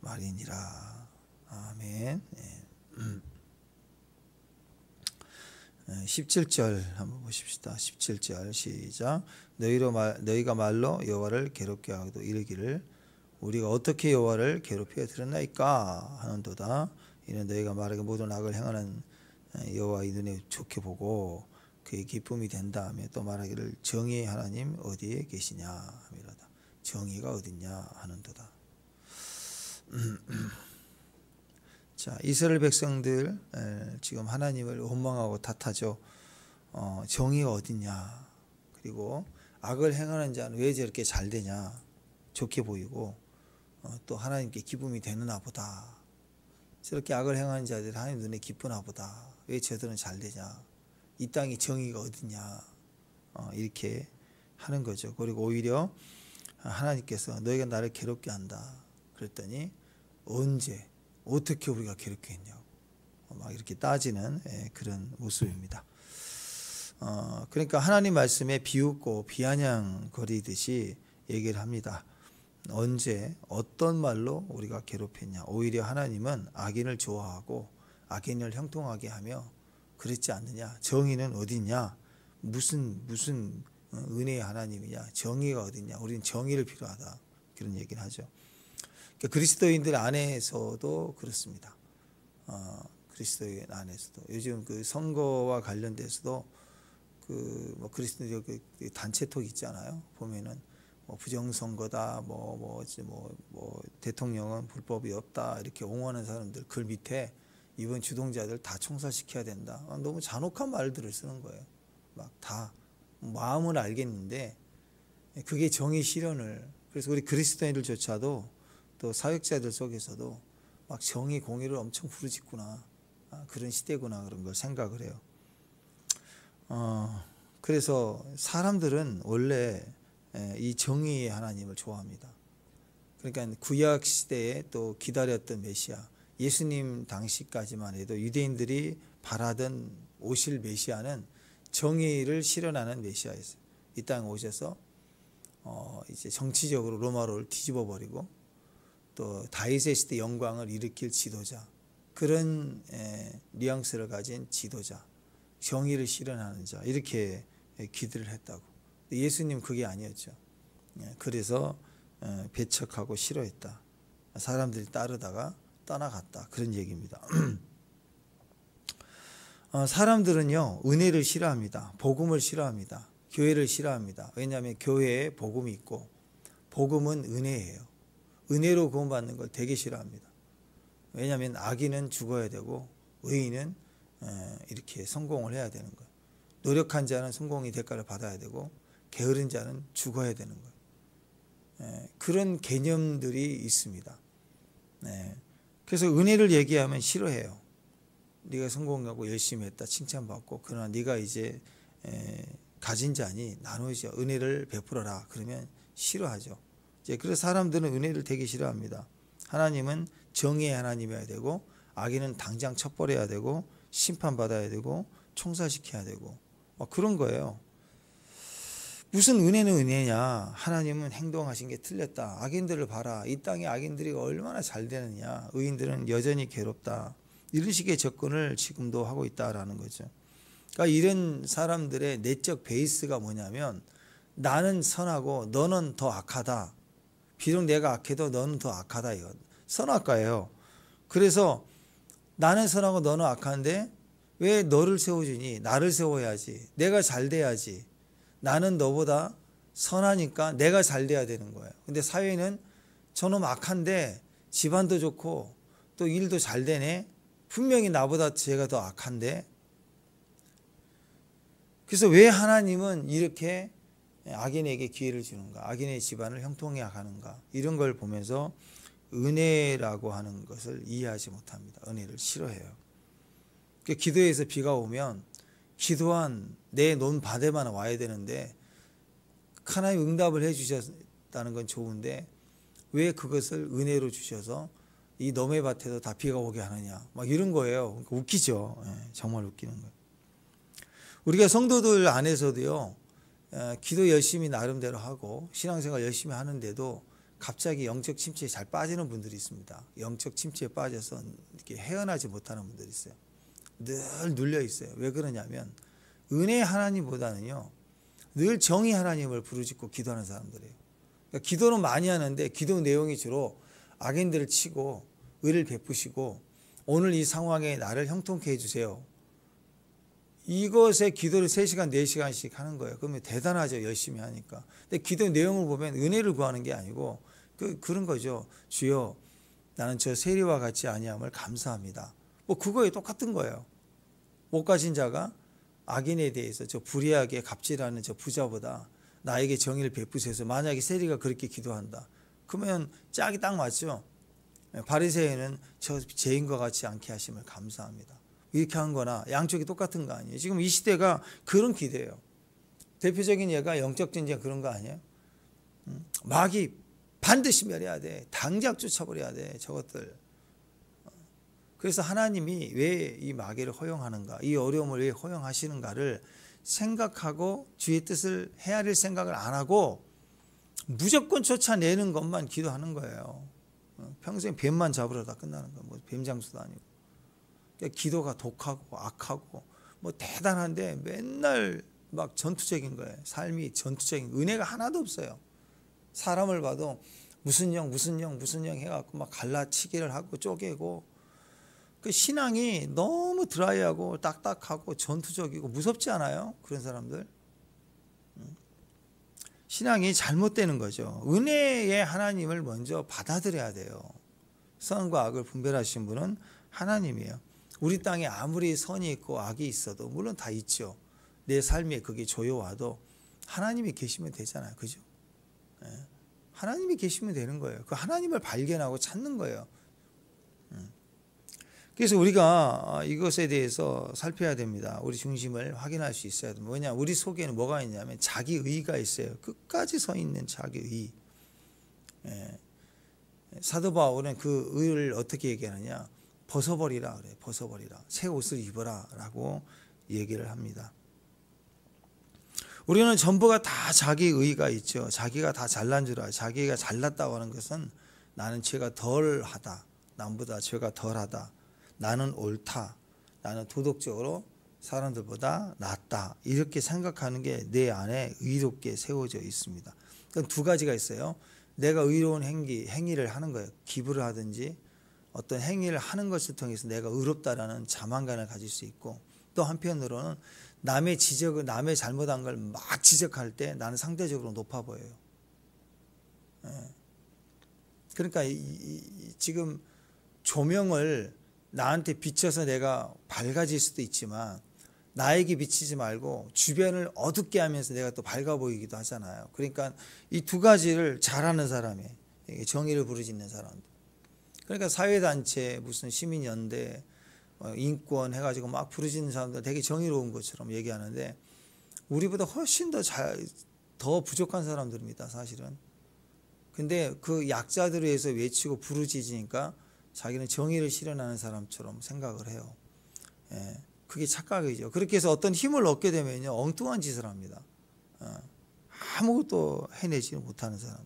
말이니라. 아멘. 17절 한번 보십시다. 17절 시작. 너희가 말로 여호와를 괴롭게 하고도 이르기를 우리가 어떻게 여호와를 괴롭혀 드렸나이까 하는도다. 이는 너희가 말하기 모든 악을 행하는 여호와의 눈에 좋게 보고 그의 기쁨이 된다 하며 또 말하기를 정의의 하나님 어디에 계시냐 하미로다. 정의가 어딨냐 하는도다. 자, 이스라엘 백성들 지금 하나님을 원망하고 탓하죠. 정의가 어딨냐, 그리고 악을 행하는 자는 왜 저렇게 잘 되냐, 좋게 보이고 또 하나님께 기쁨이 되느나 보다. 저렇게 악을 행하는 자들이 하나님 눈에 기쁘나 보다. 왜 저들은 잘 되냐, 이 땅에 정의가 어딨냐, 이렇게 하는 거죠. 그리고 오히려 하나님께서 너희가 나를 괴롭게 한다 그랬더니 언제 어떻게 우리가 괴롭게 했냐고 막 이렇게 따지는 그런 모습입니다. 그러니까 하나님 말씀에 비웃고 비아냥거리듯이 얘기를 합니다. 언제 어떤 말로 우리가 괴롭혔냐. 오히려 하나님은 악인을 좋아하고 악인을 형통하게 하며 그랬지 않느냐. 정의는 어디냐, 무슨 은혜의 하나님이냐, 정의가 어디냐, 우리는 정의를 필요하다, 그런 얘기를 하죠. 그러니까 그리스도인들 안에서도 그렇습니다. 그리스도인 안에서도 요즘 그 선거와 관련돼서도 뭐 그리스도 그 단체톡 있잖아요. 보면은 뭐 부정선거다, 뭐 대통령은 불법이 없다 이렇게 옹호하는 사람들 글 밑에 이번 주동자들 다 총살시켜야 된다. 너무 잔혹한 말들을 쓰는 거예요. 막 다 마음은 알겠는데 그게 정의 실현을, 그래서 우리 그리스도인들조차도 또 사역자들 속에서도 막 정의 공의를 엄청 부르짖구나, 그런 시대구나, 그런 걸 생각을 해요. 그래서 사람들은 원래 이 정의의 하나님을 좋아합니다. 그러니까 구약 시대에 또 기다렸던 메시아, 예수님 당시까지만 해도 유대인들이 바라던 오실 메시아는 정의를 실현하는 메시아였어요. 이 땅에 오셔서 이제 정치적으로 로마로를 뒤집어 버리고 또 다윗의 시대 영광을 일으킬 지도자, 그런 뉘앙스를 가진 지도자, 정의를 실현하는 자, 이렇게 기대를 했다고. 예수님 그게 아니었죠. 그래서 배척하고 싫어했다. 사람들이 따르다가 떠나갔다, 그런 얘기입니다. 사람들은요 은혜를 싫어합니다. 복음을 싫어합니다. 교회를 싫어합니다. 왜냐하면 교회에 복음이 있고 복음은 은혜예요. 은혜로 구원받는 걸 되게 싫어합니다. 왜냐하면 악인은 죽어야 되고 의인은 이렇게 성공을 해야 되는 거예요. 노력한 자는 성공의 대가를 받아야 되고 게으른 자는 죽어야 되는 거예요. 그런 개념들이 있습니다. 그래서 은혜를 얘기하면 싫어해요. 네가 성공하고 열심히 했다 칭찬받고, 그러나 네가 이제 가진 자니 나누어져 은혜를 베풀어라 그러면 싫어하죠. 그래서 사람들은 은혜를 되게 싫어합니다. 하나님은 정의의 하나님이어야 되고 악인은 당장 처벌해야 되고 심판받아야 되고 총살시켜야 되고 그런 거예요. 무슨 은혜는 은혜냐, 하나님은 행동하신 게 틀렸다, 악인들을 봐라, 이 땅에 악인들이 얼마나 잘 되느냐, 의인들은 여전히 괴롭다, 이런 식의 접근을 지금도 하고 있다라는 거죠. 그러니까 이런 사람들의 내적 베이스가 뭐냐면 나는 선하고 너는 더 악하다, 비록 내가 악해도 너는 더 악하다, 이거 선악과예요. 그래서 나는 선하고 너는 악한데 왜 너를 세워주니, 나를 세워야지, 내가 잘 돼야지, 나는 너보다 선하니까 내가 잘 돼야 되는 거예요. 근데 사회는 저놈 악한데 집안도 좋고 또 일도 잘 되네, 분명히 나보다 제가 더 악한데. 그래서 왜 하나님은 이렇게 악인에게 기회를 주는가, 악인의 집안을 형통해 가는가, 이런 걸 보면서 은혜라고 하는 것을 이해하지 못합니다. 은혜를 싫어해요. 기도해서 비가 오면 기도한 내 논밭에만 와야 되는데 하나님 응답을 해 주셨다는 건 좋은데 왜 그것을 은혜로 주셔서 이 너의 밭에도 다 비가 오게 하느냐, 막 이런 거예요. 그러니까 웃기죠. 정말 웃기는 거예요. 우리가 성도들 안에서도요 기도 열심히 나름대로 하고 신앙생활 열심히 하는데도 갑자기 영적 침체에 잘 빠지는 분들이 있습니다. 영적 침체에 빠져서 이렇게 헤어나지 못하는 분들이 있어요. 늘 눌려 있어요. 왜 그러냐면 은혜 하나님보다는요 늘 정의 하나님을 부르짖고 기도하는 사람들이에요. 그러니까 기도는 많이 하는데 기도 내용이 주로 악인들을 치고 의를 베푸시고 오늘 이 상황에 나를 형통케 해주세요. 이것에 기도를 3시간 4시간씩 하는 거예요. 그러면 대단하죠. 열심히 하니까. 근데 기도 내용을 보면 은혜를 구하는 게 아니고 그런 거죠. 주여 나는 저 세리와 같이 아니함을 감사합니다. 뭐 그거에 똑같은 거예요. 못 가진 자가 악인에 대해서 저 불의하게 갑질하는 저 부자보다 나에게 정의를 베푸셔서 만약에 세리가 그렇게 기도한다. 그러면 짝이 딱 맞죠. 바리새인은 저 죄인과 같이 않게 하심을 감사합니다. 이렇게 한 거나 양쪽이 똑같은 거 아니에요. 지금 이 시대가 그런 기대예요. 대표적인 예가 영적 전쟁 그런 거 아니에요. 마귀 반드시 멸해야 돼. 당장 쫓아버려야 돼. 저것들. 그래서 하나님이 왜 이 마귀를 허용하는가, 이 어려움을 왜 허용하시는가를 생각하고 주의 뜻을 헤아릴 생각을 안 하고 무조건 쫓아내는 것만 기도하는 거예요. 평생 뱀만 잡으러 다 끝나는 거예요. 뭐 뱀장수도 아니고. 그러니까 기도가 독하고 악하고 뭐 대단한데 맨날 막 전투적인 거예요. 삶이 전투적인, 은혜가 하나도 없어요. 사람을 봐도 무슨 영 해갖고 막 갈라치기를 하고 쪼개고, 그 신앙이 너무 드라이하고 딱딱하고 전투적이고 무섭지 않아요? 그런 사람들. 신앙이 잘못되는 거죠. 은혜의 하나님을 먼저 받아들여야 돼요. 선과 악을 분별하신 분은 하나님이에요. 우리 땅에 아무리 선이 있고 악이 있어도, 물론 다 있죠. 내 삶에 그게 조여와도 하나님이 계시면 되잖아요. 그죠? 하나님이 계시면 되는 거예요. 그 하나님을 발견하고 찾는 거예요. 그래서 우리가 이것에 대해서 살펴야 됩니다. 우리 중심을 확인할 수 있어야 됩니다. 뭐냐, 우리 속에는 뭐가 있냐면 자기의가 있어요. 끝까지 서 있는 자기의. 사도 바울은 그 의를 어떻게 얘기하느냐, 벗어버리라 그래요. 벗어버리라. 새 옷을 입어라 라고 얘기를 합니다. 우리는 전부가 다 자기의가 있죠. 자기가 다 잘난 줄 알아요. 자기가 잘났다고 하는 것은 나는 죄가 덜하다, 남보다 죄가 덜하다, 나는 옳다, 나는 도덕적으로 사람들보다 낫다, 이렇게 생각하는 게 내 안에 의롭게 세워져 있습니다. 그건 두 가지가 있어요. 내가 의로운 행위를 하는 거예요. 기부를 하든지 어떤 행위를 하는 것을 통해서 내가 의롭다라는 자만감을 가질 수 있고, 또 한편으로는 남의 지적을, 남의 잘못한 걸 막 지적할 때 나는 상대적으로 높아 보여요. 그러니까 지금 조명을 나한테 비춰서 내가 밝아질 수도 있지만 나에게 비치지 말고 주변을 어둡게 하면서 내가 또 밝아 보이기도 하잖아요. 그러니까 이 두 가지를 잘하는 사람이, 정의를 부르짖는 사람들. 그러니까 사회단체, 무슨 시민연대, 인권 해가지고 막 부르짖는 사람들 되게 정의로운 것처럼 얘기하는데 우리보다 훨씬 더 부족한 사람들입니다, 사실은. 근데 그 약자들을 위해서 외치고 부르짖으니까 자기는 정의를 실현하는 사람처럼 생각을 해요. 그게 착각이죠. 그렇게 해서 어떤 힘을 얻게 되면요, 엉뚱한 짓을 합니다. 아무것도 해내지 못하는 사람.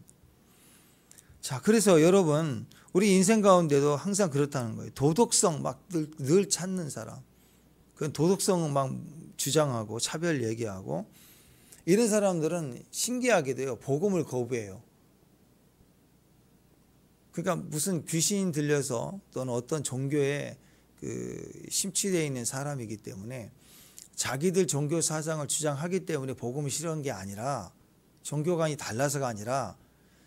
자, 그래서 여러분, 우리 인생 가운데도 항상 그렇다는 거예요. 도덕성 막 늘 찾는 사람. 그 도덕성은 막 주장하고 차별 얘기하고, 이런 사람들은 신기하게도요, 복음을 거부해요. 그러니까 무슨 귀신 들려서 또는 어떤 종교에 심취되어 있는 사람이기 때문에 자기들 종교 사상을 주장하기 때문에 복음을 싫어한 게 아니라, 종교관이 달라서가 아니라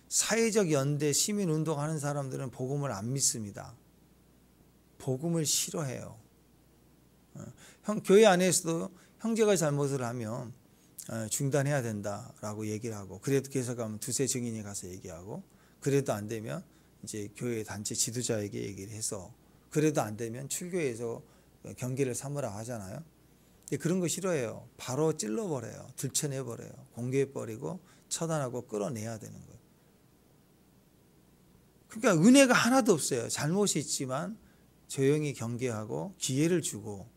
사회적 연대, 시민운동하는 사람들은 복음을 안 믿습니다. 복음을 싫어해요. 교회 안에서도 형제가 잘못을 하면 중단해야 된다라고 얘기를 하고, 그래도 계속 가면 두세 증인이 가서 얘기하고, 그래도 안 되면 이제 교회 단체 지도자에게 얘기를 해서, 그래도 안 되면 출교해서 경계를 삼으라 하잖아요. 근데 그런 거 싫어해요. 바로 찔러버려요. 들춰내버려요. 공개해버리고 처단하고 끌어내야 되는 거예요. 그러니까 은혜가 하나도 없어요. 잘못이 있지만 조용히 경계하고 기회를 주고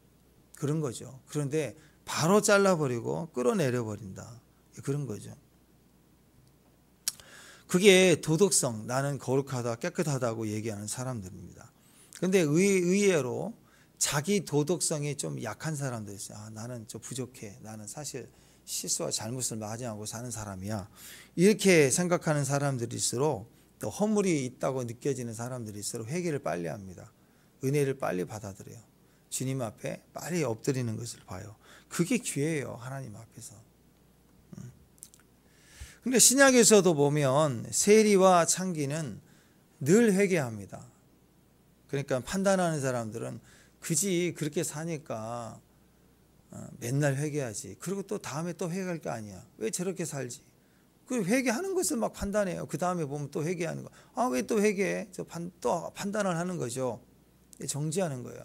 그런 거죠. 그런데 바로 잘라버리고 끌어내려버린다, 그런 거죠. 그게 도덕성, 나는 거룩하다, 깨끗하다고 얘기하는 사람들입니다. 근데 의외로 자기 도덕성이 좀 약한 사람도 있어요. 아, 나는 좀 부족해. 나는 사실 실수와 잘못을 마주하고 사는 사람이야. 이렇게 생각하는 사람들일수록, 또 허물이 있다고 느껴지는 사람들일수록 회개를 빨리 합니다. 은혜를 빨리 받아들여요. 주님 앞에 빨리 엎드리는 것을 봐요. 그게 기회예요, 하나님 앞에서. 근데 신약에서도 보면 세리와 창기는 늘 회개합니다. 그러니까 판단하는 사람들은 그지 그렇게 사니까 맨날 회개하지. 그리고 또 다음에 또 회개할 거 아니야. 왜 저렇게 살지? 그 회개하는 것을 막 판단해요. 그 다음에 보면 또 회개하는 거. 아, 왜 또 회개해? 또 판단을 하는 거죠. 정지하는 거예요.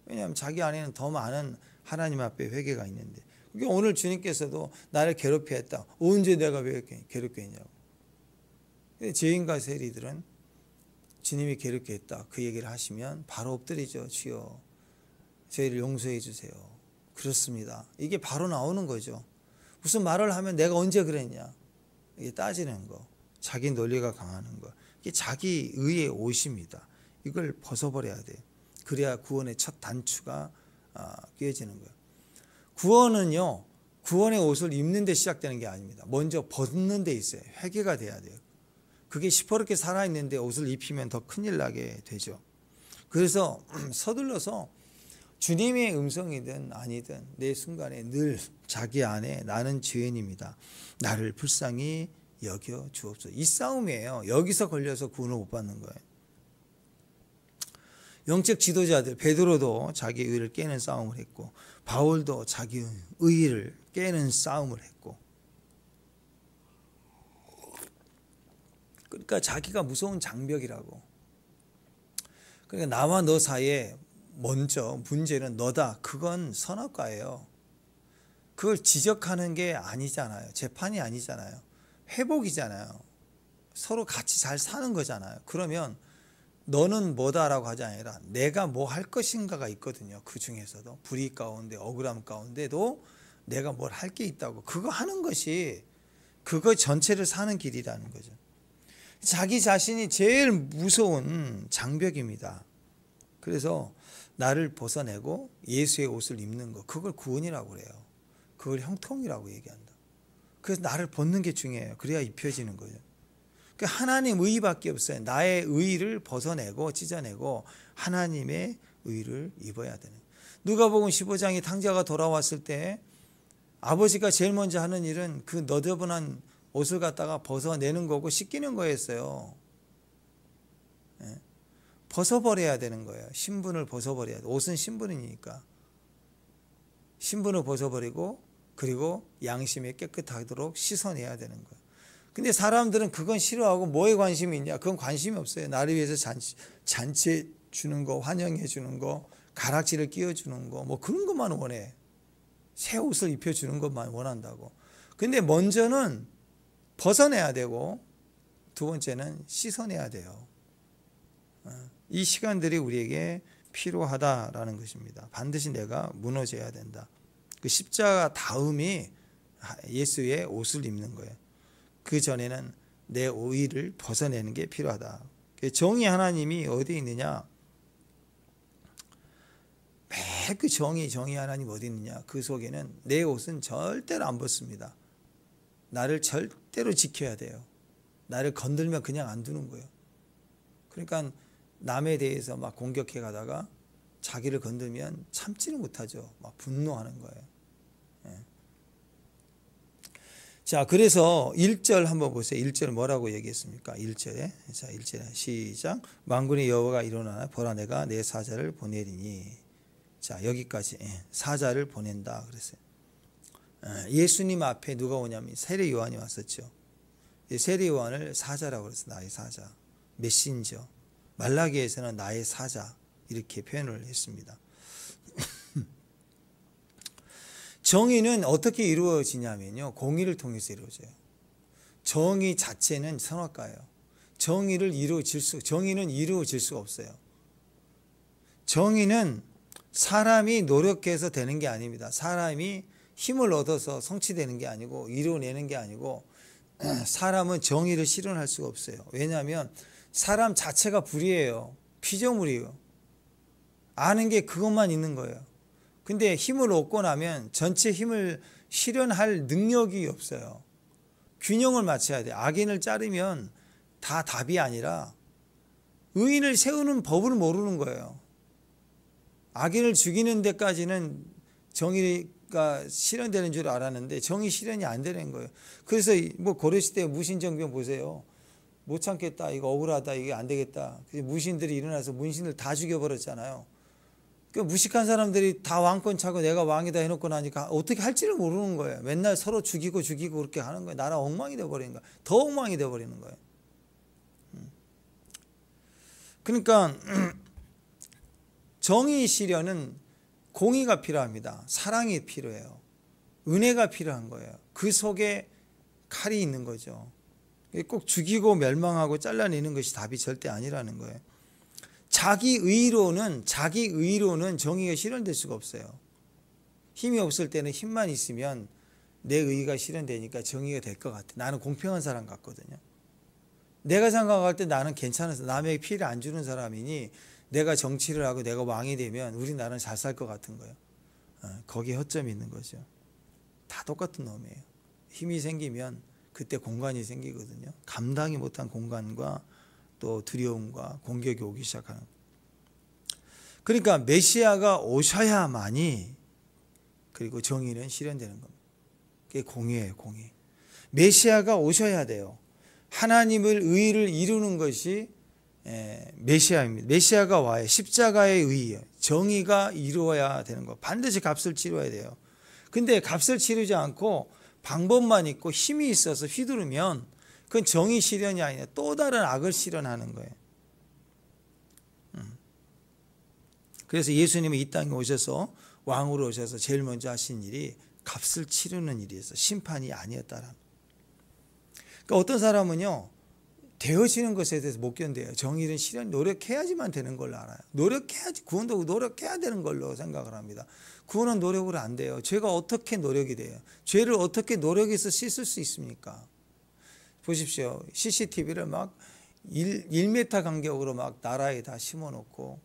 왜냐하면 자기 안에는 더 많은 하나님 앞에 회개가 있는데. 그러니까 오늘 주님께서도 나를 괴롭게 했다. 언제 내가 왜 괴롭게 했냐고. 죄인과 세리들은 주님이 괴롭게 했다, 그 얘기를 하시면 바로 엎드리죠. 주여, 저희를 용서해 주세요. 그렇습니다. 이게 바로 나오는 거죠. 무슨 말을 하면 내가 언제 그랬냐, 이게 따지는 거, 자기 논리가 강하는 거, 이게 자기 의의 옷입니다. 이걸 벗어버려야 돼요. 그래야 구원의 첫 단추가 끼어지는 거예요. 구원은요, 구원의 옷을 입는 데 시작되는 게 아닙니다. 먼저 벗는 데 있어요. 회개가 돼야 돼요. 그게 시퍼렇게 살아있는데 옷을 입히면 더 큰일 나게 되죠. 그래서 서둘러서 주님의 음성이든 아니든 내 순간에 늘 자기 안에 나는 죄인입니다, 나를 불쌍히 여겨 주옵소서. 이 싸움이에요. 여기서 걸려서 구원을 못 받는 거예요. 영적 지도자들, 베드로도 자기 의를 깨는 싸움을 했고, 바울도 자기 의를 깨는 싸움을 했고, 그러니까 자기가 무서운 장벽이라고. 그러니까 나와 너 사이에 먼저 문제는 너다. 그건 선악과예요. 그걸 지적하는 게 아니잖아요. 재판이 아니잖아요. 회복이잖아요. 서로 같이 잘 사는 거잖아요. 그러면 너는 뭐다라고 하지 아니라 내가 뭐 할 것인가가 있거든요. 그 중에서도 불의 가운데, 억울함 가운데도 내가 뭘 할 게 있다고. 그거 하는 것이 그거 전체를 사는 길이라는 거죠. 자기 자신이 제일 무서운 장벽입니다. 그래서 나를 벗어내고 예수의 옷을 입는 것, 그걸 구원이라고 그래요. 그걸 형통이라고 얘기한다. 그래서 나를 벗는 게 중요해요. 그래야 입혀지는 거예요. 하나님 의밖에 없어요. 나의 의를 벗어내고 찢어내고 하나님의 의를 입어야 되는. 누가복음 15장에 탕자가 돌아왔을 때 아버지가 제일 먼저 하는 일은 그 너저분한 옷을 갖다가 벗어내는 거고 씻기는 거였어요. 벗어버려야 되는 거예요. 신분을 벗어버려야 돼. 옷은 신분이니까. 신분을 벗어버리고 그리고 양심에 깨끗하도록 씻어내야 되는 거예요. 근데 사람들은 그건 싫어하고 뭐에 관심이 있냐? 그건 관심이 없어요. 나를 위해서 잔치해 주는 거, 환영해 주는 거, 가락지를 끼워주는 거, 뭐 그런 것만 원해. 새 옷을 입혀주는 것만 원한다고. 근데 먼저는 벗어내야 되고 두 번째는 씻어내야 돼요. 이 시간들이 우리에게 필요하다라는 것입니다. 반드시 내가 무너져야 된다. 그 십자가 다음이 예수의 옷을 입는 거예요. 그 전에는 내 의를 벗어내는 게 필요하다. 정의 하나님이 어디 있느냐? 매 그 정의 하나님 어디 있느냐? 그 속에는 내 옷은 절대로 안 벗습니다. 나를 절대로 지켜야 돼요. 나를 건들면 그냥 안 두는 거예요. 그러니까 남에 대해서 막 공격해 가다가 자기를 건들면 참지를 못하죠. 막 분노하는 거예요. 자, 그래서 1절 한번 보세요. 1절 뭐라고 얘기했습니까? 1절에. 자, 1절에 시작. 만군의 여호와가 일어나 보라 내가 내 사자를 보내리니. 자, 여기까지 사자를 보낸다 그랬어요. 예수님 앞에 누가 오냐면 세례 요한이 왔었죠. 세례 요한을 사자라고 그랬어요. 나의 사자. 메신저. 말라기에서는 나의 사자 이렇게 표현을 했습니다. 정의는 어떻게 이루어지냐면요, 공의를 통해서 이루어져요. 정의 자체는 선악과예요. 정의는 이루어질 수가 없어요. 정의는 사람이 노력해서 되는 게 아닙니다. 사람이 힘을 얻어서 성취되는 게 아니고 이루어내는 게 아니고 사람은 정의를 실현할 수가 없어요. 왜냐하면 사람 자체가 불의해요. 피조물이에요. 아는 게 그것만 있는 거예요. 근데 힘을 얻고 나면 전체 힘을 실현할 능력이 없어요. 균형을 맞춰야 돼. 악인을 자르면 다 답이 아니라 의인을 세우는 법을 모르는 거예요. 악인을 죽이는 데까지는 정의가 실현되는 줄 알았는데 정의 실현이 안 되는 거예요. 그래서 뭐 고려시대 무신정변 보세요. 못 참겠다, 이거 억울하다, 이게 안 되겠다. 그래서 무신들이 일어나서 문신을 다 죽여버렸잖아요. 그 무식한 사람들이 다 왕권 차고 내가 왕이다 해놓고 나니까 어떻게 할지를 모르는 거예요. 맨날 서로 죽이고 그렇게 하는 거예요. 나라 엉망이 돼버리는 거예요. 더 엉망이 돼버리는 거예요. 그러니까 정의 실현은 공의가 필요합니다. 사랑이 필요해요. 은혜가 필요한 거예요. 그 속에 칼이 있는 거죠. 꼭 죽이고 멸망하고 잘라내는 것이 답이 절대 아니라는 거예요. 자기 의로는 정의가 실현될 수가 없어요. 힘이 없을 때는 힘만 있으면 내 의가 실현되니까 정의가 될 것 같아. 나는 공평한 사람 같거든요. 내가 생각할 때 나는 괜찮아서 남에게 피해를 안 주는 사람이니 내가 정치를 하고 내가 왕이 되면 우리나라는 잘 살 것 같은 거예요. 거기에 허점이 있는 거죠. 다 똑같은 놈이에요. 힘이 생기면 그때 공간이 생기거든요. 감당이 못한 공간과 또 두려움과 공격이 오기 시작하는. 그러니까 메시아가 오셔야만이 그리고 정의는 실현되는 겁니다. 그게 공의예요, 공의. 메시아가 오셔야 돼요. 하나님을 의를 이루는 것이 메시아입니다. 메시아가 와야 십자가의 의예요. 정의가 이루어야 되는 거. 반드시 값을 치러야 돼요. 근데 값을 치르지 않고 방법만 있고 힘이 있어서 휘두르면 그건 정의 실현이 아니라 또 다른 악을 실현하는 거예요. 그래서 예수님이 이 땅에 오셔서 왕으로 오셔서 제일 먼저 하신 일이 값을 치르는 일이었어요. 심판이 아니었다라는. 그러니까 어떤 사람은요, 되어지는 것에 대해서 못 견뎌요. 정의는 실현, 노력해야지만 되는 걸로 알아요. 노력해야지, 구원도 노력해야 되는 걸로 생각을 합니다. 구원은 노력으로 안 돼요. 죄가 어떻게 노력이 돼요? 죄를 어떻게 노력해서 씻을 수 있습니까? 보십시오. CCTV를 막 1m 간격으로 막 나라에 다 심어놓고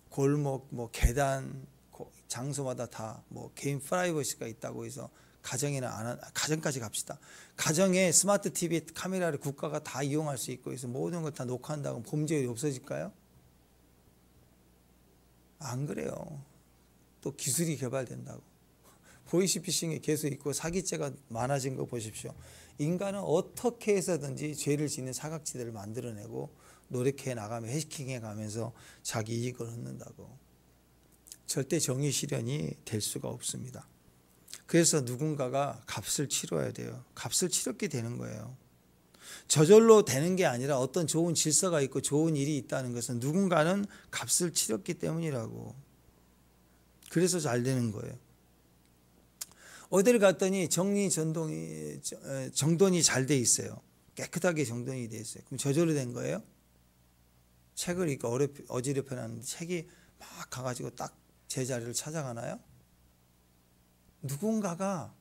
골목, 뭐 계단, 장소마다 다 뭐 개인 프라이버시가 있다고 해서 가정까지 갑시다. 가정에 스마트 TV 카메라를 국가가 다 이용할 수 있고 해서 모든 걸 다 녹화한다고 범죄율이 없어질까요? 안 그래요. 또 기술이 개발된다고. 보이스피싱이 계속 있고 사기죄가 많아진 거 보십시오. 인간은 어떻게 해서든지 죄를 짓는 사각지대를 만들어내고 노력해 나가며 해킹해 가면서 자기 이익을 얻는다고. 절대 정의 실현이 될 수가 없습니다. 그래서 누군가가 값을 치러야 돼요. 값을 치렀게 되는 거예요. 저절로 되는 게 아니라 어떤 좋은 질서가 있고 좋은 일이 있다는 것은 누군가는 값을 치렀기 때문이라고. 그래서 잘 되는 거예요. 어디를 갔더니 정돈이 잘 돼 있어요. 깨끗하게 정돈이 돼 있어요. 그럼 저절로 된 거예요? 책을 읽고 어지럽혀 놨는데 책이 막 가가지고 딱 제자리를 찾아가나요? 누군가가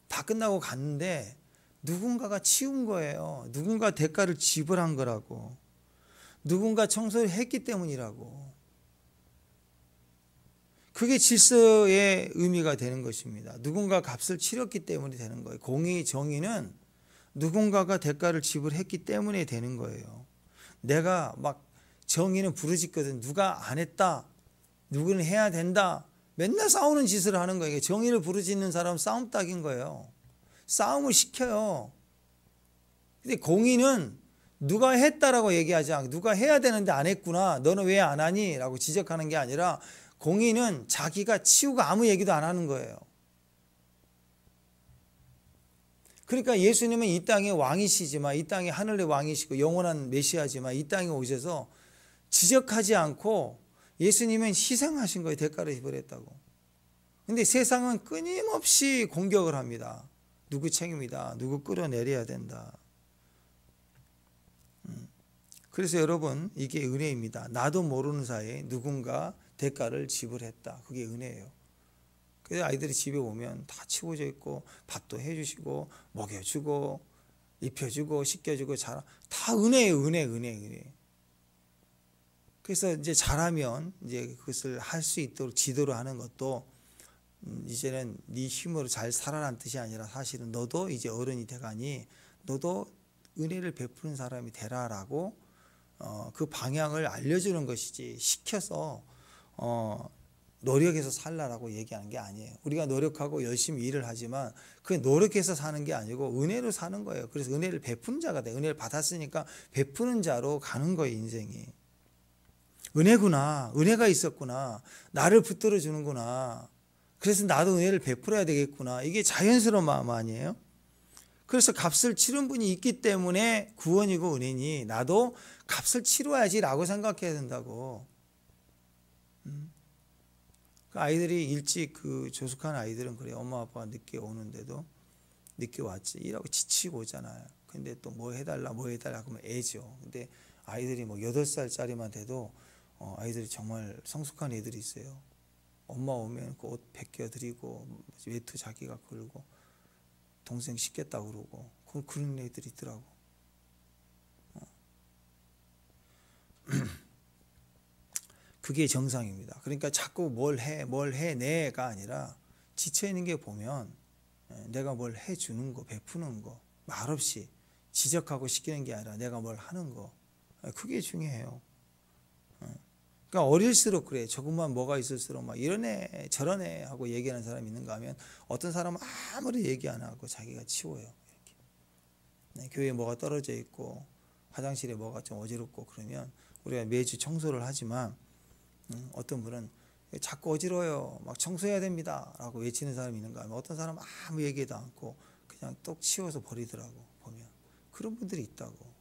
다 끝나고 갔는데 누군가가 치운 거예요. 누군가 대가를 지불한 거라고. 누군가 청소를 했기 때문이라고. 그게 질서의 의미가 되는 것입니다. 누군가 값을 치렀기 때문에 되는 거예요. 공의, 정의는 누군가가 대가를 지불했기 때문에 되는 거예요. 내가 막 정의는 부르짖거든. 누가 안 했다. 누구는 해야 된다. 맨날 싸우는 짓을 하는 거예요. 정의를 부르짖는 사람은 싸움 딱인 거예요. 싸움을 시켜요. 근데 공의는 누가 했다라고 얘기하지 않고 누가 해야 되는데 안 했구나. 너는 왜 안 하니? 라고 지적하는 게 아니라 공의는 자기가 치우고 아무 얘기도 안 하는 거예요. 그러니까 예수님은 이 땅의 왕이시지만 이 땅의 하늘의 왕이시고 영원한 메시아지만 이 땅에 오셔서 지적하지 않고 예수님은 희생하신 거예요. 대가를 지불했다고. 근데 세상은 끊임없이 공격을 합니다. 누구 책임이다. 누구 끌어내려야 된다. 그래서 여러분 이게 은혜입니다. 나도 모르는 사이에 누군가 대가를 지불했다. 그게 은혜예요. 그래서 아이들이 집에 오면 다 치워져 있고 밥도 해주시고 먹여주고 입혀주고 씻겨주고 다 은혜예요. 은혜. 그래서 이제 잘하면 이제 그것을 할 수 있도록 지도를 하는 것도 이제는 네 힘으로 잘 살아라는 뜻이 아니라 사실은 너도 이제 어른이 돼가니 너도 은혜를 베푸는 사람이 되라라고 그 방향을 알려주는 것이지 시켜서 노력해서 살라라고 얘기하는 게 아니에요. 우리가 노력하고 열심히 일을 하지만 그 노력해서 사는 게 아니고 은혜로 사는 거예요. 그래서 은혜를 베푸는 자가 돼. 은혜를 받았으니까 베푸는 자로 가는 거예요, 인생이. 은혜구나. 은혜가 있었구나. 나를 붙들어 주는구나. 그래서 나도 은혜를 베풀어야 되겠구나. 이게 자연스러운 마음 아니에요? 그래서 값을 치른 분이 있기 때문에 구원이고 은혜니 나도 값을 치러야지라고 생각해야 된다고. 그 아이들이 일찍 조숙한 아이들은 그래요. 엄마 아빠가 늦게 오는데도 늦게 왔지. 일하고 지치고 오잖아요. 근데 또 뭐 해달라 그러면 애죠. 근데 아이들이 뭐 8살짜리만 돼도 아이들이 정말 성숙한 애들이 있어요. 엄마 오면 그 옷 벗겨드리고 외투 자기가 걸고 동생 씻겠다 그러고 그런 애들이 있더라고. 그게 정상입니다. 그러니까 자꾸 뭘 해내가 아니라 지쳐있는 게 보면 내가 뭘 해주는 거, 베푸는 거, 말없이 지적하고 시키는 게 아니라 내가 뭘 하는 거, 그게 중요해요. 그러니까 어릴수록 그래. 조금만 뭐가 있을수록 막 이런 애 저런 애 하고 얘기하는 사람이 있는가 하면 어떤 사람은 아무리 얘기 안 하고 자기가 치워요. 이렇게. 네, 교회에 뭐가 떨어져 있고 화장실에 뭐가 좀 어지럽고 그러면 우리가 매주 청소를 하지만 어떤 분은 자꾸 어지러워요. 막 청소해야 됩니다. 라고 외치는 사람이 있는가 하면 어떤 사람은 아무 얘기도 않고 그냥 똑 치워서 버리더라고. 보면 그런 분들이 있다고.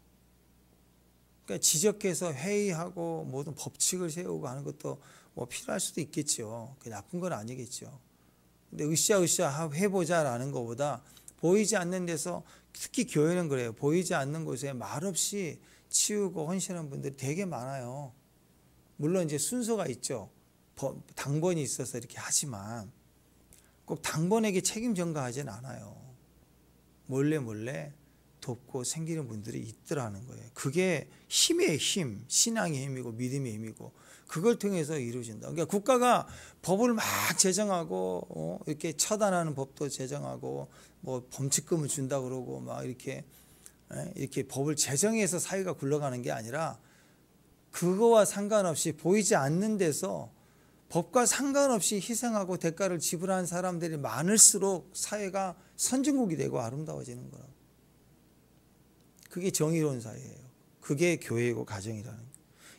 그러니까 지적해서 회의하고 모든 법칙을 세우고 하는 것도 뭐 필요할 수도 있겠죠. 그게 나쁜 건 아니겠죠. 근데 으쌰으쌰 해보자라는 것보다 보이지 않는 데서 특히 교회는 그래요. 보이지 않는 곳에 말없이 치우고 헌신하는 분들이 되게 많아요. 물론 이제 순서가 있죠. 당번이 있어서 이렇게 하지만 꼭 당번에게 책임 전가하지는 않아요. 몰래 돕고 생기는 분들이 있더라는 거예요. 그게 힘의 힘, 신앙의 힘이고 믿음의 힘이고 그걸 통해서 이루어진다. 그러니까 국가가 법을 막 제정하고 이렇게 처단하는 법도 제정하고 뭐 범칙금을 준다 그러고 막 이렇게 법을 제정해서 사회가 굴러가는 게 아니라 그거와 상관없이 보이지 않는 데서 법과 상관없이 희생하고 대가를 지불하는 사람들이 많을수록 사회가 선진국이 되고 아름다워지는 거라고. 그게 정의로운 사회예요. 그게 교회이고 가정이라는 거예요.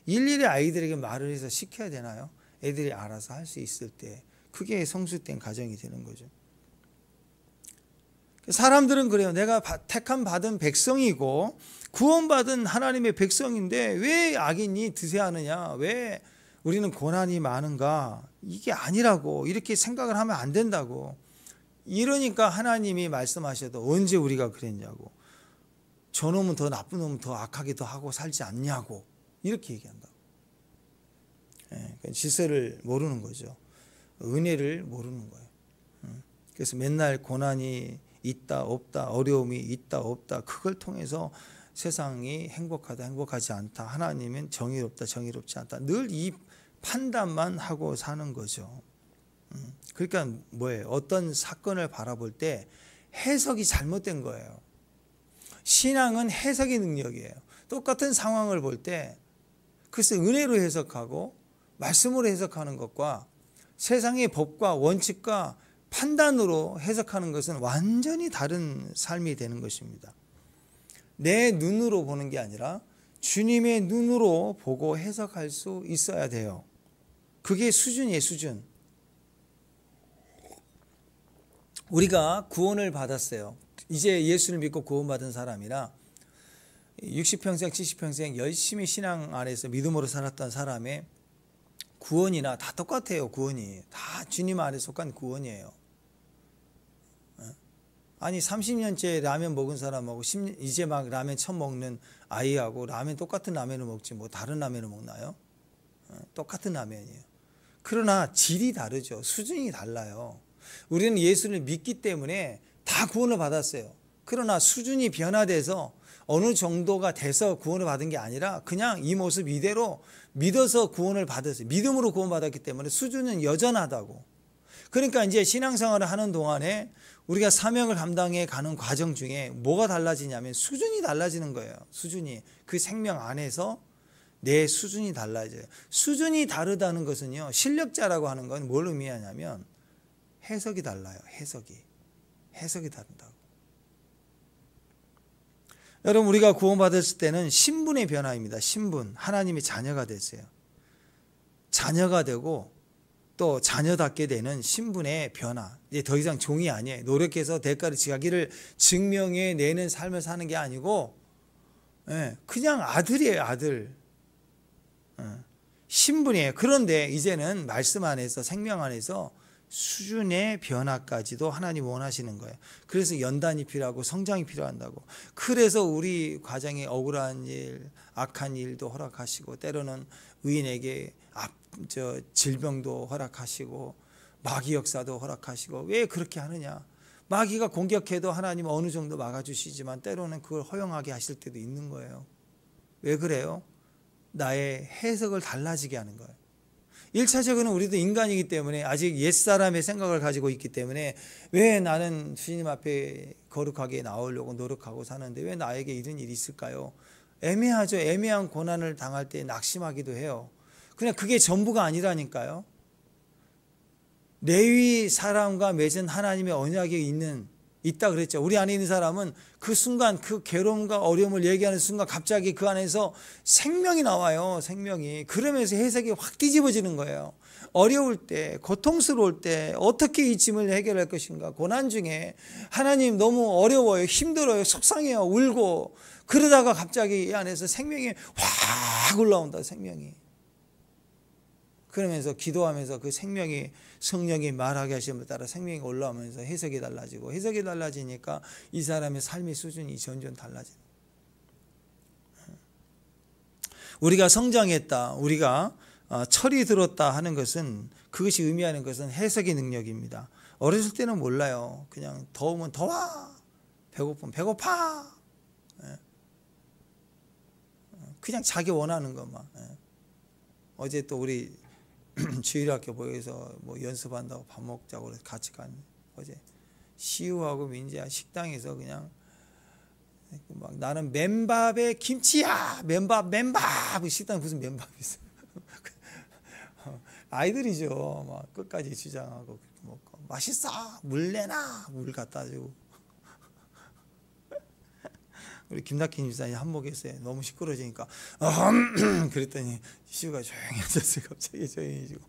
일일이 아이들에게 말을 해서 시켜야 되나요? 애들이 알아서 할 수 있을 때 그게 성숙된 가정이 되는 거죠. 사람들은 그래요. 내가 택함 받은 백성이고 구원받은 하나님의 백성인데 왜 악인이 드세하느냐? 왜 우리는 고난이 많은가? 이게 아니라고. 이렇게 생각을 하면 안 된다고. 이러니까 하나님이 말씀하셔도 언제 우리가 그랬냐고. 저놈은 더 나쁜 놈은 더 악하게 더 하고 살지 않냐고. 이렇게 얘기한다고. 질서를 모르는 거죠. 은혜를 모르는 거예요. 그래서 맨날 고난이 있다 없다 어려움이 있다 없다 그걸 통해서 세상이 행복하다 행복하지 않다 하나님은 정의롭다 정의롭지 않다 늘 이 판단만 하고 사는 거죠. 그러니까 뭐예요? 어떤 사건을 바라볼 때 해석이 잘못된 거예요. 신앙은 해석의 능력이에요. 똑같은 상황을 볼 때 그래서 은혜로 해석하고 말씀으로 해석하는 것과 세상의 법과 원칙과 판단으로 해석하는 것은 완전히 다른 삶이 되는 것입니다. 내 눈으로 보는 게 아니라 주님의 눈으로 보고 해석할 수 있어야 돼요. 그게 수준이에요, 수준. 우리가 구원을 받았어요. 이제 예수를 믿고 구원받은 사람이라 60평생, 70평생 열심히 신앙 안에서 믿음으로 살았던 사람의 구원이나 다 똑같아요. 구원이 다 주님 안에 속한 구원이에요. 아니 30년째 라면 먹은 사람하고 이제 막 라면 처음 먹는 아이하고 라면 똑같은 라면을 먹지 뭐 다른 라면을 먹나요? 똑같은 라면이에요. 그러나 질이 다르죠. 수준이 달라요. 우리는 예수를 믿기 때문에 다 구원을 받았어요. 그러나 수준이 변화돼서 어느 정도가 돼서 구원을 받은 게 아니라 그냥 이 모습 이대로 믿어서 구원을 받았어요. 믿음으로 구원받았기 때문에 수준은 여전하다고. 그러니까 이제 신앙생활을 하는 동안에 우리가 사명을 감당해 가는 과정 중에 뭐가 달라지냐면 수준이 달라지는 거예요. 수준이. 그 생명 안에서 내 수준이 달라져요. 수준이 다르다는 것은요, 실력자라고 하는 건 뭘 의미하냐면 해석이 달라요. 해석이 다른다고. 여러분, 우리가 구원받았을 때는 신분의 변화입니다. 신분. 하나님의 자녀가 됐어요. 자녀가 되고 또 자녀답게 되는 신분의 변화. 이제 더 이상 종이 아니에요. 노력해서 대가를 지가기를 증명해내는 삶을 사는 게 아니고 그냥 아들이에요. 아들. 신분이에요. 그런데 이제는 말씀 안에서, 생명 안에서 수준의 변화까지도 하나님 원하시는 거예요. 그래서 연단이 필요하고 성장이 필요한다고. 그래서 우리 과정에 억울한 일, 악한 일도 허락하시고, 때로는 의인에게 질병도 허락하시고, 마귀 역사도 허락하시고. 왜 그렇게 하느냐? 마귀가 공격해도 하나님은 어느 정도 막아주시지만 때로는 그걸 허용하게 하실 때도 있는 거예요. 왜 그래요? 나의 해석을 달라지게 하는 거예요. 1차적으로는 우리도 인간이기 때문에 아직 옛사람의 생각을 가지고 있기 때문에 왜 나는 주님 앞에 거룩하게 나오려고 노력하고 사는데 왜 나에게 이런 일이 있을까요? 애매하죠. 애매한 고난을 당할 때 낙심하기도 해요. 그냥 그게 전부가 아니라니까요. 레위 사람과 맺은 하나님의 언약이 있다 그랬죠. 우리 안에 있는 사람은 그 순간, 그 괴로움과 어려움을 얘기하는 순간 갑자기 그 안에서 생명이 나와요. 생명이. 그러면서 해석이 확 뒤집어지는 거예요. 어려울 때, 고통스러울 때 어떻게 이 짐을 해결할 것인가. 고난 중에 하나님 너무 어려워요. 힘들어요. 속상해요. 울고. 그러다가 갑자기 이 안에서 생명이 확 올라온다. 생명이. 그러면서 기도하면서 그 생명이, 성령이 말하게 하심에 따라 생명이 올라오면서 해석이 달라지고, 해석이 달라지니까 이 사람의 삶의 수준이 점점 달라져요. 우리가 성장했다, 우리가 철이 들었다 하는 것은, 그것이 의미하는 것은 해석의 능력입니다. 어렸을 때는 몰라요. 그냥 더우면 더워, 배고프면 배고파, 그냥 자기 원하는 것만. 어제 또 우리 주일학교 모여서 뭐 연습한다고 밥 먹자고 그래서 같이 간. 어제 시우하고 민지야 식당에서 그냥 막 나는 맨밥에 김치야, 맨밥 식당에 무슨 맨밥이 있어. 아이들이죠. 막 끝까지 주장하고 먹고 맛있어, 물 내놔, 물 갖다 주고. 우리 김낙희 집사님 한몫했어요. 너무 시끄러지니까 그랬더니 시우가 조용히 앉았어요. 갑자기 조용해지고.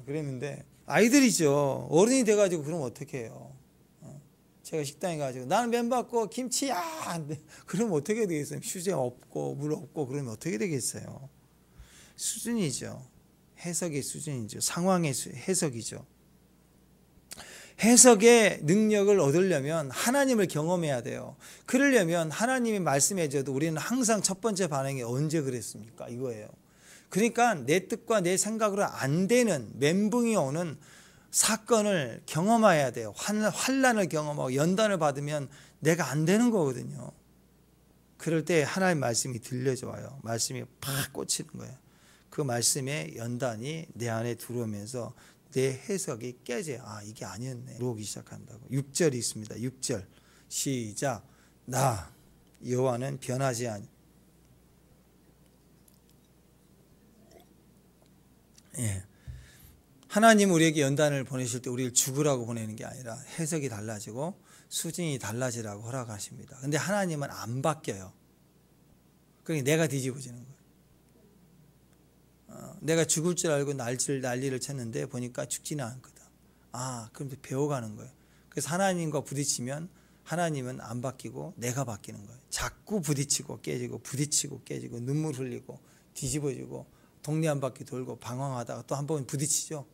그랬는데 아이들이죠. 어른이 돼가지고 그러면 어떻게 해요? 제가 식당에 가지고 나는 맨 받고 김치야, 그러면 어떻게 되겠어요? 휴재 없고 물 없고 그러면 어떻게 되겠어요? 수준이죠. 해석의 수준이죠. 상황의 해석이죠. 해석의 능력을 얻으려면 하나님을 경험해야 돼요. 그러려면 하나님이 말씀해 줘도 우리는 항상 첫 번째 반응이 언제 그랬습니까? 이거예요. 그러니까 내 뜻과 내 생각으로 안 되는 멘붕이 오는 사건을 경험해야 돼요. 환난을 경험하고 연단을 받으면 내가 안 되는 거거든요. 그럴 때 하나님의 말씀이 들려줘요. 말씀이 팍 꽂히는 거예요. 그 말씀의 연단이 내 안에 들어오면서 내 해석이 깨져요. 아, 이게 아니었네. 들어오기 시작한다고. 6절이 있습니다. 6절 시작. 나 여호와는 변하지 아니. 하나님 우리에게 연단을 보내실 때 우리를 죽으라고 보내는 게 아니라 해석이 달라지고 수준이 달라지라고 허락하십니다. 근데 하나님은 안 바뀌어요. 그러니까 내가 뒤집어지는 거예요. 내가 죽을 줄 알고 난리를 쳤는데 보니까 죽지는 않거든. 그럼 배워가는 거예요. 그래서 하나님과 부딪히면 하나님은 안 바뀌고 내가 바뀌는 거예요. 자꾸 부딪히고 깨지고 부딪히고 깨지고 눈물 흘리고 뒤집어지고 동네 한 바퀴 돌고 방황하다가 또 한 번 부딪히죠.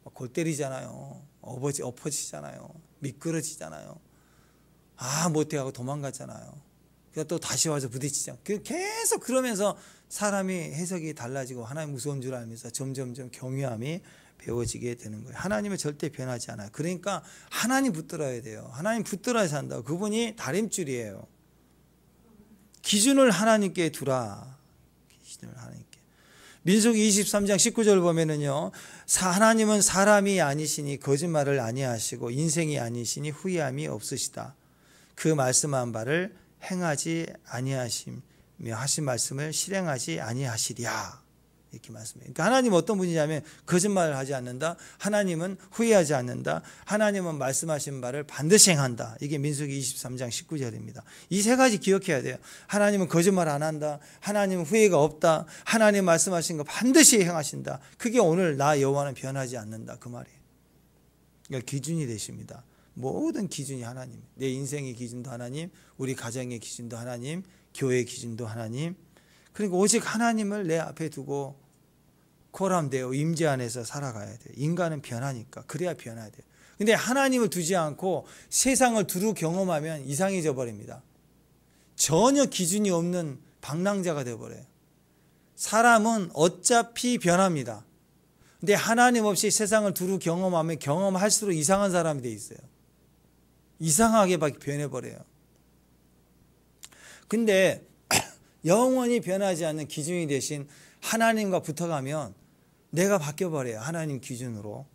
골 때리잖아요. 엎어지잖아요. 미끄러지잖아요. 못해가고 도망갔잖아요. 그러니까 또 다시 와서 부딪히죠. 계속 그러면서 사람이 해석이 달라지고 하나님 무서운 줄 알면서 점점점 경외함이 배워지게 되는 거예요. 하나님은 절대 변하지 않아요. 그러니까 하나님 붙들어야 돼요. 하나님 붙들어야 산다고. 그분이 다림줄이에요. 기준을 하나님께 두라. 기준을 하나님께. 민수기 23장 19절 보면은요, 하나님은 사람이 아니시니 거짓말을 아니하시고 인생이 아니시니 후회함이 없으시다. 그 말씀한 바를 행하지 아니하시며 하신 말씀을 실행하지 아니하시랴. 이렇게 말씀해요. 그러니까 하나님은 어떤 분이냐면 거짓말을 하지 않는다. 하나님은 후회하지 않는다. 하나님은 말씀하신 바를 반드시 행한다. 이게 민수기 23장 19절입니다. 이 세 가지 기억해야 돼요. 하나님은 거짓말 안 한다. 하나님은 후회가 없다. 하나님 말씀하신 거 반드시 행하신다. 그게 오늘 나 여호와는 변하지 않는다. 그 말이에요. 그러니까 기준이 되십니다. 모든 기준이 하나님. 내 인생의 기준도 하나님, 우리 가정의 기준도 하나님, 교회의 기준도 하나님. 그러니까 오직 하나님을 내 앞에 두고 코람되어 임재 안에서 살아가야 돼요. 인간은 변하니까. 그래야 변해야 돼요. 근데 하나님을 두지 않고 세상을 두루 경험하면 이상해져 버립니다. 전혀 기준이 없는 방랑자가 되어버려요. 사람은 어차피 변합니다. 근데 하나님 없이 세상을 두루 경험하면 경험할수록 이상한 사람이 돼 있어요. 이상하게 변해버려요. 근데 영원히 변하지 않는 기준이 되신 하나님과 붙어가면 내가 바뀌어버려요. 하나님 기준으로.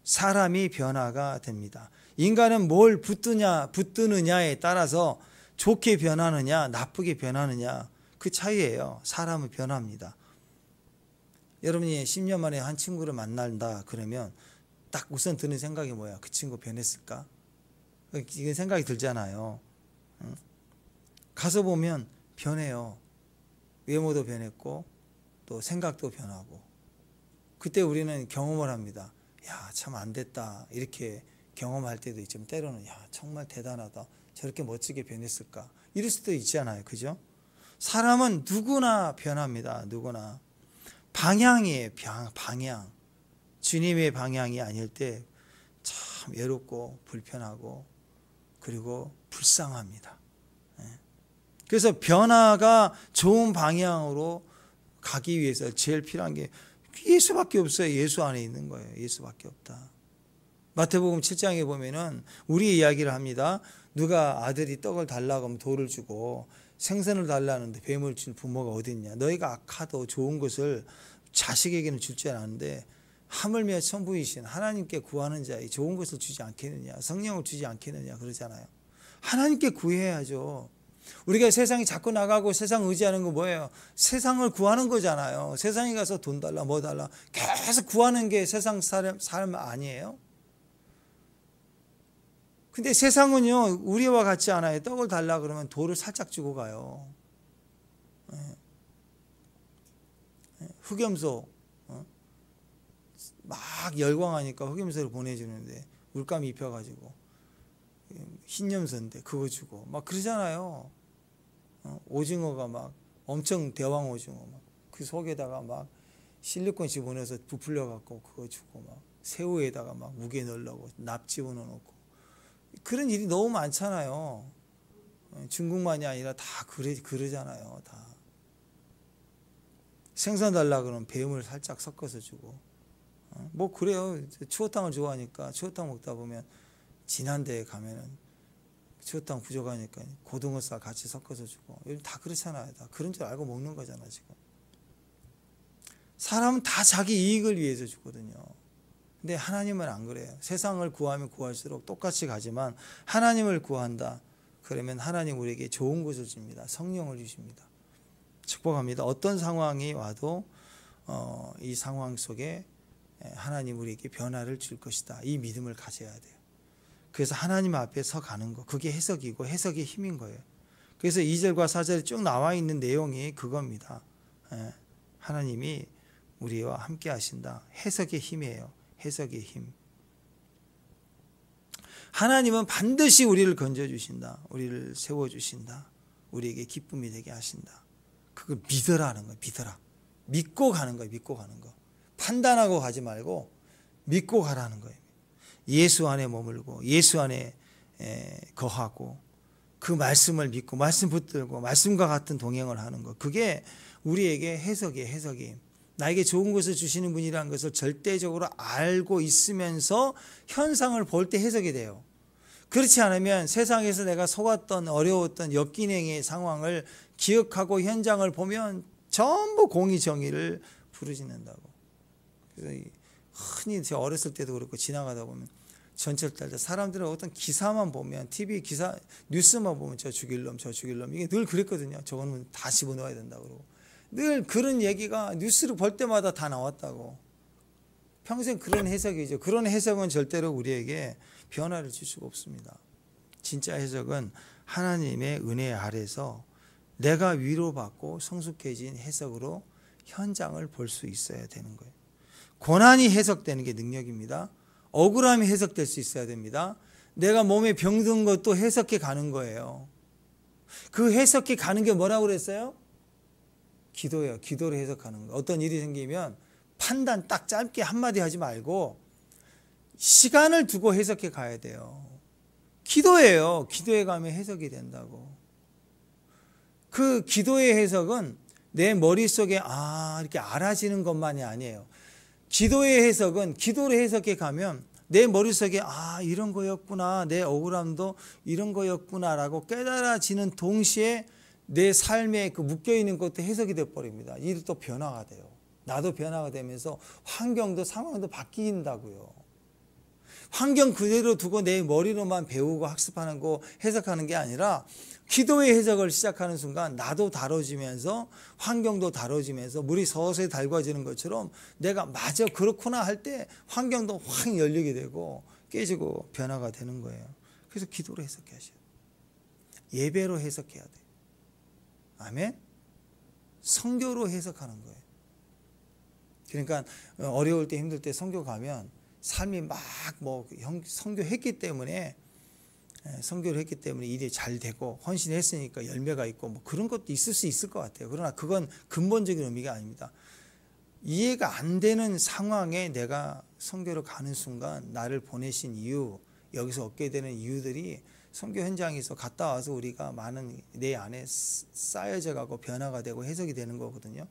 사람이 변화가 됩니다. 인간은 뭘 붙드느냐에 따라서 좋게 변하느냐 나쁘게 변하느냐 그 차이예요. 사람은 변합니다. 여러분이 10년 만에 한 친구를 만난다 그러면 딱 우선 드는 생각이 뭐야? 그 친구 변했을까? 이게 생각이 들잖아요. 가서 보면 변해요. 외모도 변했고 또 생각도 변하고. 그때 우리는 경험을 합니다. 야, 참 안 됐다. 이렇게 경험할 때도 있지만 때로는 야, 정말 대단하다. 저렇게 멋지게 변했을까? 이럴 수도 있잖아요. 그죠? 사람은 누구나 변합니다. 누구나. 방향이에요. 방향. 주님의 방향이 아닐 때 참 외롭고 불편하고 그리고 불쌍합니다. 그래서 변화가 좋은 방향으로 가기 위해서 제일 필요한 게 예수밖에 없어요. 예수 안에 있는 거예요. 예수밖에 없다. 마태복음 7장에 보면은 우리 이야기를 합니다. 누가 아들이 떡을 달라고 하면 돌을 주고 생선을 달라는데 뱀을 준 부모가 어디 있냐. 너희가 악하도 좋은 것을 자식에게는 줄 줄 아는데 하물며 천부이신 하나님께 구하는 자에 좋은 것을 주지 않겠느냐. 성령을 주지 않겠느냐 그러잖아요. 하나님께 구해야죠. 우리가 세상에 자꾸 나가고 세상 의지하는 거 뭐예요? 세상을 구하는 거잖아요. 세상에 가서 돈 달라 뭐 달라 계속 구하는 게 세상 삶 아니에요? 근데 세상은요 우리와 같지 않아요. 떡을 달라 그러면 돌을 살짝 주고 가요. 흑염소 막 열광하니까 흑염소를 보내주는데 물감 입혀가지고 흰 염소인데 그거 주고 막 그러잖아요. 오징어가 막 엄청 대왕 오징어 막 그 속에다가 막 실리콘 집어넣어서 부풀려 갖고 그거 주고 막 새우에다가 막 무게 넣으려고 납 집어넣어 놓고 그런 일이 너무 많잖아요. 중국만이 아니라 다 그러잖아요. 다 생선 달라 그러면 뱀을 살짝 섞어서 주고 뭐 그래요. 추어탕을 좋아하니까 추어탕 먹다 보면 진한 데에 가면은 추어탕 부족하니까 고등어살 같이 섞어서 주고 다 그렇잖아요. 다 그런 줄 알고 먹는 거잖아 지금. 사람은 다 자기 이익을 위해서 주거든요. 근데 하나님은 안 그래요. 세상을 구하면 구할수록 똑같이 가지만 하나님을 구한다. 그러면 하나님 우리에게 좋은 것을 줍니다. 성령을 주십니다. 축복합니다. 어떤 상황이 와도 이 상황 속에 하나님 우리에게 변화를 줄 것이다. 이 믿음을 가져야 돼요. 그래서 하나님 앞에 서 가는 거 그게 해석이고 해석의 힘인 거예요. 그래서 2절과 4절에 쭉 나와 있는 내용이 그겁니다. 하나님이 우리와 함께 하신다. 해석의 힘이에요. 해석의 힘. 하나님은 반드시 우리를 건져주신다. 우리를 세워주신다. 우리에게 기쁨이 되게 하신다. 그걸 믿으라는 거예요. 믿어라. 믿고 가는 거예요. 믿고 가는 거. 판단하고 가지 말고 믿고 가라는 거예요. 예수 안에 머물고 예수 안에 거하고 그 말씀을 믿고 말씀 붙들고 말씀과 같은 동행을 하는 것, 그게 우리에게 해석이에요. 해석이 나에게 좋은 것을 주시는 분이라는 것을 절대적으로 알고 있으면서 현상을 볼 때 해석이 돼요. 그렇지 않으면 세상에서 내가 속았던 어려웠던 역기능의 상황을 기억하고 현장을 보면 전부 공의 정의를 부르짖는다고. 그래서 흔히 제가 어렸을 때도 그렇고 지나가다 보면 전철 탈 때 사람들은 어떤 기사만 보면 TV 기사 뉴스만 보면 저 죽일 놈 저 죽일 놈 이게 늘 그랬거든요. 저거는 다 집어넣어야 된다고 그러고 늘 그런 얘기가 뉴스를 볼 때마다 다 나왔다고. 평생 그런 해석이죠. 그런 해석은 절대로 우리에게 변화를 줄 수가 없습니다. 진짜 해석은 하나님의 은혜 아래서 내가 위로받고 성숙해진 해석으로 현장을 볼 수 있어야 되는 거예요. 고난이 해석되는 게 능력입니다. 억울함이 해석될 수 있어야 됩니다. 내가 몸에 병든 것도 해석해 가는 거예요. 그 해석해 가는 게 뭐라고 그랬어요? 기도예요. 기도로 해석하는 거. 어떤 일이 생기면 판단 딱 짧게 한마디 하지 말고 시간을 두고 해석해 가야 돼요. 기도예요. 기도해 가면 해석이 된다고. 그 기도의 해석은 내 머릿속에 이렇게 알아지는 것만이 아니에요. 기도의 해석은 기도로 해석해 가면 내 머릿속에 이런 거였구나, 내 억울함도 이런 거였구나라고 깨달아지는 동시에 내 삶에 그 묶여있는 것도 해석이 돼버립니다. 일이 또 변화가 돼요. 나도 변화가 되면서 환경도 상황도 바뀐다고요. 환경 그대로 두고 내 머리로만 배우고 학습하는 거 해석하는 게 아니라 기도의 해석을 시작하는 순간 나도 다뤄지면서 환경도 다뤄지면서 물이 서서히 달궈지는 것처럼 내가 맞아 그렇구나 할 때 환경도 확 열리게 되고 깨지고 변화가 되는 거예요. 그래서 기도로 해석해야 돼요. 예배로 해석해야 돼요. 아멘? 성교로 해석하는 거예요. 그러니까 어려울 때 힘들 때 성교 가면 삶이 막 성교했기 때문에 선교를 했기 때문에 일이 잘 되고 헌신했으니까 열매가 있고 그런 것도 있을 수 있을 것 같아요. 그러나 그건 근본적인 의미가 아닙니다. 이해가 안 되는 상황에 내가 선교를 가는 순간 나를 보내신 이유, 여기서 얻게 되는 이유들이 선교 현장에서 갔다 와서 우리가 많은 내 안에 쌓여져 가고 변화가 되고 해석이 되는 거거든요.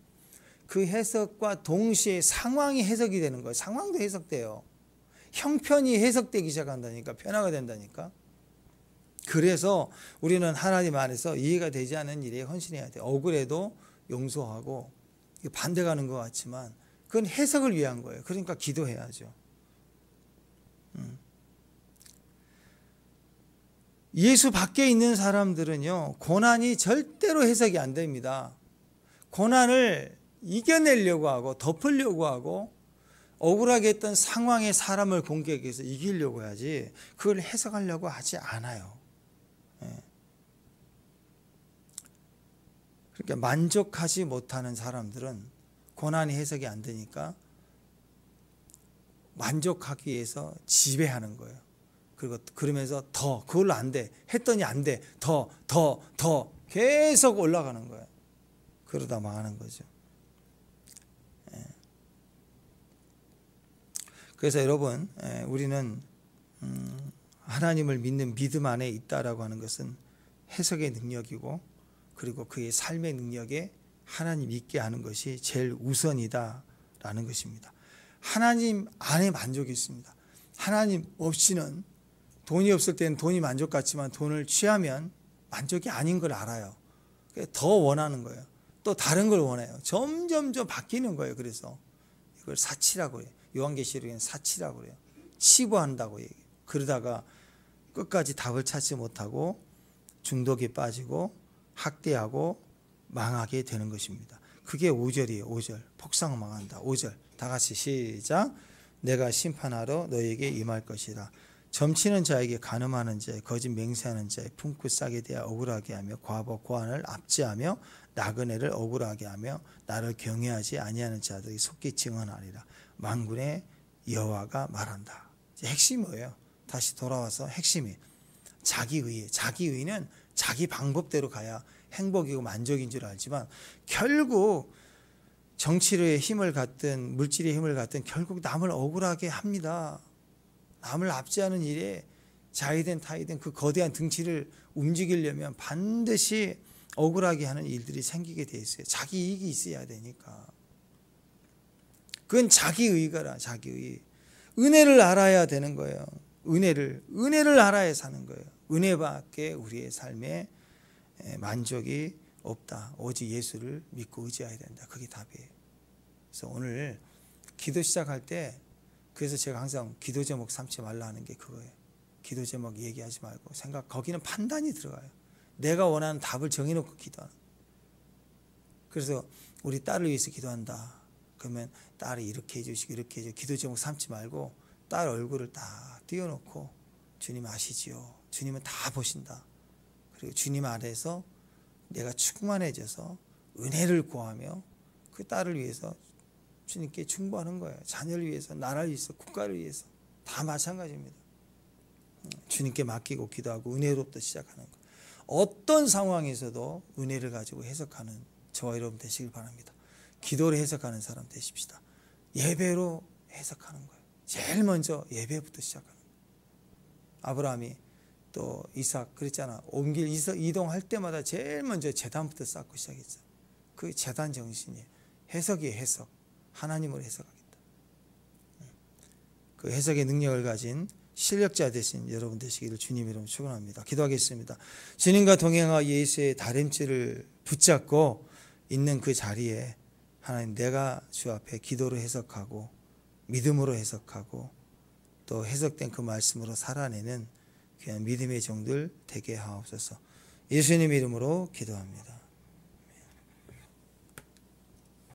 그 해석과 동시에 상황이 해석이 되는 거예요. 상황도 해석돼요. 형편이 해석되기 시작한다니까, 변화가 된다니까. 그래서 우리는 하나님 안에서 이해가 되지 않는 일에 헌신해야 돼요. 억울해도 용서하고, 반대가는 것 같지만 그건 해석을 위한 거예요. 그러니까 기도해야죠. 예수 밖에 있는 사람들은요, 고난이 절대로 해석이 안 됩니다. 고난을 이겨내려고 하고 덮으려고 하고 억울하게 했던 상황에 사람을 공격해서 이기려고 하지 그걸 해석하려고 하지 않아요. 그러니까 만족하지 못하는 사람들은 고난이 해석이 안 되니까 만족하기 위해서 지배하는 거예요. 그리고 그러면서 더 그걸로 안 돼. 했더니 안 돼. 더 계속 올라가는 거예요. 그러다 망하는 거죠. 그래서 여러분, 우리는 하나님을 믿는 믿음 안에 있다라고 하는 것은 해석의 능력이고, 그리고 그의 삶의 능력에 하나님 있게 하는 것이 제일 우선이다라는 것입니다. 하나님 안에 만족이 있습니다. 하나님 없이는, 돈이 없을 때는 돈이 만족 같지만 돈을 취하면 만족이 아닌 걸 알아요. 더 원하는 거예요. 또 다른 걸 원해요. 점점 바뀌는 거예요. 그래서 이걸 사치라고 해요. 요한계시록에는 사치라고 그래요. 치부한다고 얘기해요. 그러다가 끝까지 답을 찾지 못하고 중독에 빠지고 학대하고 망하게 되는 것입니다. 그게 5절이에요. 5절. 폭삭 망한다. 5절. 다 같이 시작. 내가 심판하러 너에게 임할 것이라. 점치는 자에게 간음하는 자에 거짓 맹세하는 자에 품고 싸게 대하 억울하게 하며 과거 고안을 압제하며 나그네를 억울하게 하며 나를 경외하지 아니하는 자들이 속기 증언하리라. 만군의 여호와가 말한다. 핵심이 뭐예요? 다시 돌아와서 핵심이 자기의에. 자기의는 자기 방법대로 가야 행복이고 만족인 줄 알지만 결국 정치의 힘을 갖든 물질의 힘을 갖든 결국 남을 억울하게 합니다. 남을 압제하는 일에 자이든 타이든 그 거대한 등치를 움직이려면 반드시 억울하게 하는 일들이 생기게 돼 있어요. 자기 이익이 있어야 되니까. 그건 자기 의거라. 자기 의. 은혜를 알아야 되는 거예요. 은혜를 알아야 사는 거예요. 은혜밖에 우리의 삶에 만족이 없다. 오직 예수를 믿고 의지해야 된다. 그게 답이에요. 그래서 오늘 기도 시작할 때, 그래서 제가 항상 기도 제목 삼지 말라 하는 게 그거예요. 기도 제목 얘기하지 말고 거기는 판단이 들어가요. 내가 원하는 답을 정해놓고 기도하는. 그래서 우리 딸을 위해서 기도한다. 그러면 딸이 이렇게 해주시고 이렇게 해주시고 기도 제목 삼지 말고 딸 얼굴을 딱 띄워놓고 주님 아시지요. 주님은 다 보신다. 그리고 주님 아래서 내가 충만해져서 은혜를 구하며 그 딸을 위해서 주님께 충고하는 거예요. 자녀를 위해서, 나라를 위해서, 국가를 위해서 다 마찬가지입니다. 주님께 맡기고 기도하고 은혜로부터 시작하는 거. 어떤 상황에서도 은혜를 가지고 해석하는 저와 여러분 되시길 바랍니다. 기도를 해석하는 사람 되십시다. 예배로 해석하는 거예요. 제일 먼저 예배부터 시작하는 거예요. 아브라함이 또 이삭 그랬잖아. 온 길 이동할 때마다 제일 먼저 제단부터 쌓고 시작했어요. 그 제단 정신이에요. 해석이 해석. 하나님을 해석하겠다. 그 해석의 능력을 가진 실력자 되신 여러분 되시기를 주님 이름으로 축원합니다. 기도하겠습니다. 주님과 동행하여 예수의 다림질을 붙잡고 있는 그 자리에 하나님, 내가 주 앞에 기도로 해석하고 믿음으로 해석하고 또 해석된 그 말씀으로 살아내는 귀한 믿음의 종들 되게 하옵소서. 예수님 이름으로 기도합니다.